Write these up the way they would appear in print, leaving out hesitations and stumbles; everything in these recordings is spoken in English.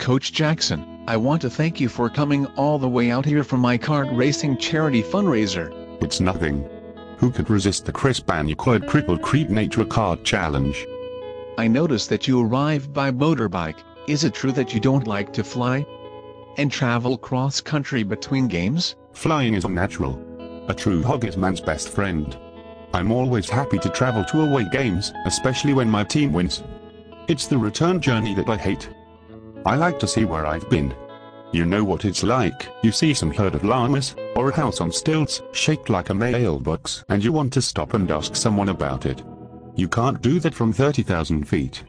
Coach Jackson, I want to thank you for coming all the way out here for my kart racing charity fundraiser. It's nothing. Who could resist the crisp Bandekuyt Crippled Creep Nature Kart Challenge? I noticed that you arrived by motorbike. Is it true that you don't like to fly and travel cross-country between games? Flying is unnatural. A true hog is man's best friend. I'm always happy to travel to away games, especially when my team wins. It's the return journey that I hate. I like to see where I've been. You know what it's like, you see some herd of llamas, or a house on stilts, shaped like a mailbox, and you want to stop and ask someone about it. You can't do that from 30,000 feet.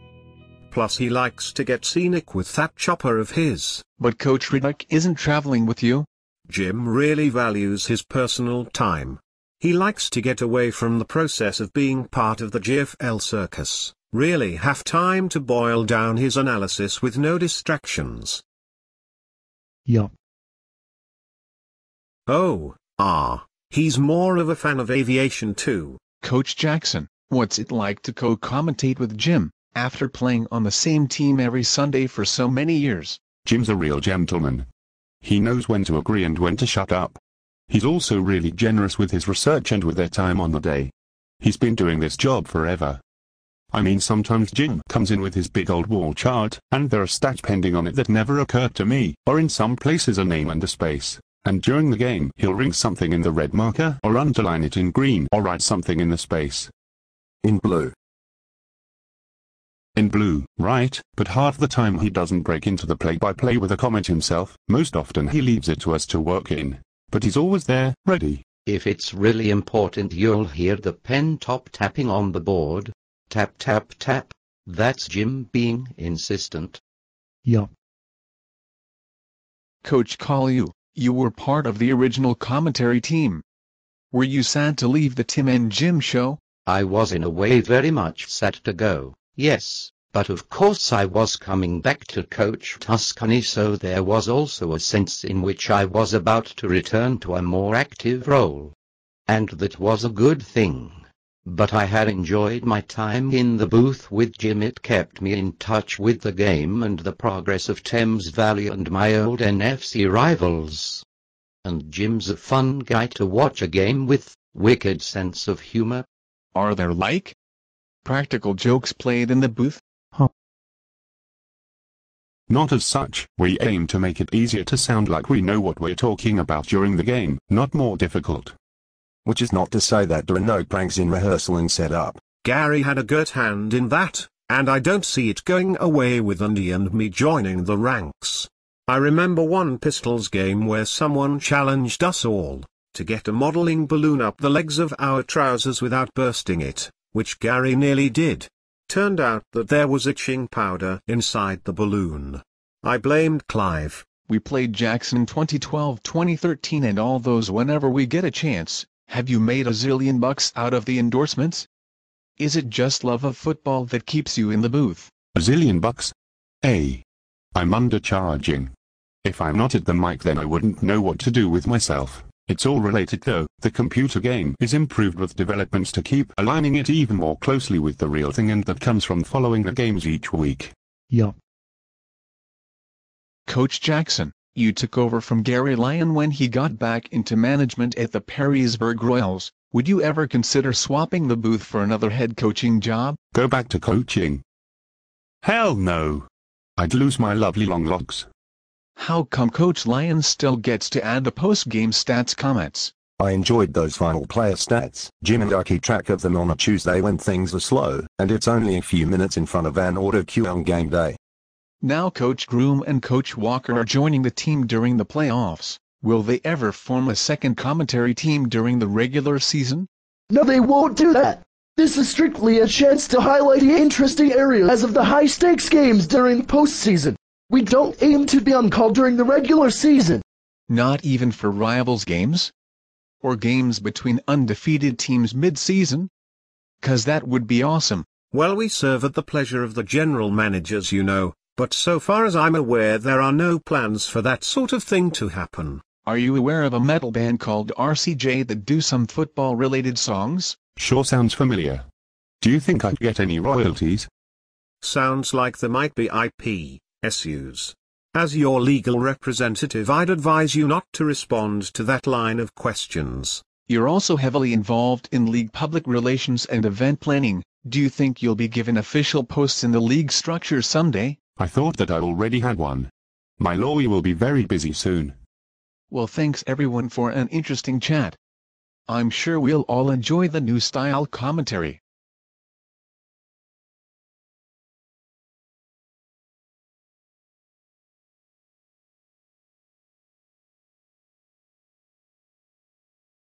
Plus he likes to get scenic with that chopper of his. But Coach Riddick isn't traveling with you. Jim really values his personal time. He likes to get away from the process of being part of the GFL circus, really have time to boil down his analysis with no distractions. Yup. Oh, he's more of a fan of aviation too. Coach Jackson, what's it like to co-commentate with Jim, after playing on the same team every Sunday for so many years? Jim's a real gentleman. He knows when to agree and when to shut up. He's also really generous with his research and with their time on the day. He's been doing this job forever. I mean, sometimes Jim comes in with his big old wall chart, and there are stats pending on it that never occurred to me, or in some places a name and a space. And during the game he'll ring something in the red marker or underline it in green or write something in the space in blue. In blue, right, but half the time he doesn't break into the play-by-play with a comment himself. Most often he leaves it to us to work in. But he's always there, ready. If it's really important, you'll hear the pen top tapping on the board. Tap tap tap. That's Jim being insistent. Yup. Coach Collier, you were part of the original commentary team. Were you sad to leave the Tim and Jim show? I was in a way very much sad to go, yes, but of course I was coming back to coach Tuscany, so there was also a sense in which I was about to return to a more active role. And that was a good thing. But I had enjoyed my time in the booth with Jim. It kept me in touch with the game and the progress of Thames Valley and my old NFC rivals. And Jim's a fun guy to watch a game with, wicked sense of humor. Are there practical jokes played in the booth? Not as such. We aim to make it easier to sound like we know what we're talking about during the game, not more difficult. Which is not to say that there are no pranks in rehearsal and setup. Gary had a good hand in that, and I don't see it going away with Andy and me joining the ranks. I remember one Pistols game where someone challenged us all to get a modeling balloon up the legs of our trousers without bursting it, which Gary nearly did. Turned out that there was itching powder inside the balloon. I blamed Clive. We played Jackson in 2012, 2013 and all those whenever we get a chance. Have you made a zillion bucks out of the endorsements? Is it just love of football that keeps you in the booth? A zillion bucks? I'm undercharging. If I'm not at the mic then I wouldn't know what to do with myself. It's all related though. The computer game is improved with developments to keep aligning it even more closely with the real thing, and that comes from following the games each week. Yup. Coach Jackson, you took over from Gary Lyon when he got back into management at the Perrysburg Royals. Would you ever consider swapping the booth for another head coaching job? Go back to coaching? Hell no. I'd lose my lovely long locks. How come Coach Lyon still gets to add the post-game stats comments? I enjoyed those final player stats. Jim and I keep track of them on a Tuesday when things are slow, and it's only a few minutes in front of an auto cue on game day. Now Coach Groom and Coach Walker are joining the team during the playoffs. Will they ever form a second commentary team during the regular season? No, they won't do that. This is strictly a chance to highlight the interesting areas of the high-stakes games during the postseason. We don't aim to be on call during the regular season. Not even for rivals games? Or games between undefeated teams mid-season? 'Cause that would be awesome. Well, we serve at the pleasure of the general managers, you know, but so far as I'm aware there are no plans for that sort of thing to happen. Are you aware of a metal band called RCJ that do some football-related songs? Sure sounds familiar. Do you think I'd get any royalties? Sounds like there might be IP issues. As your legal representative, I'd advise you not to respond to that line of questions. You're also heavily involved in league public relations and event planning. Do you think you'll be given official posts in the league structure someday? I thought that I already had one. My lawyer will be very busy soon. Well, thanks everyone for an interesting chat. I'm sure we'll all enjoy the new style commentary.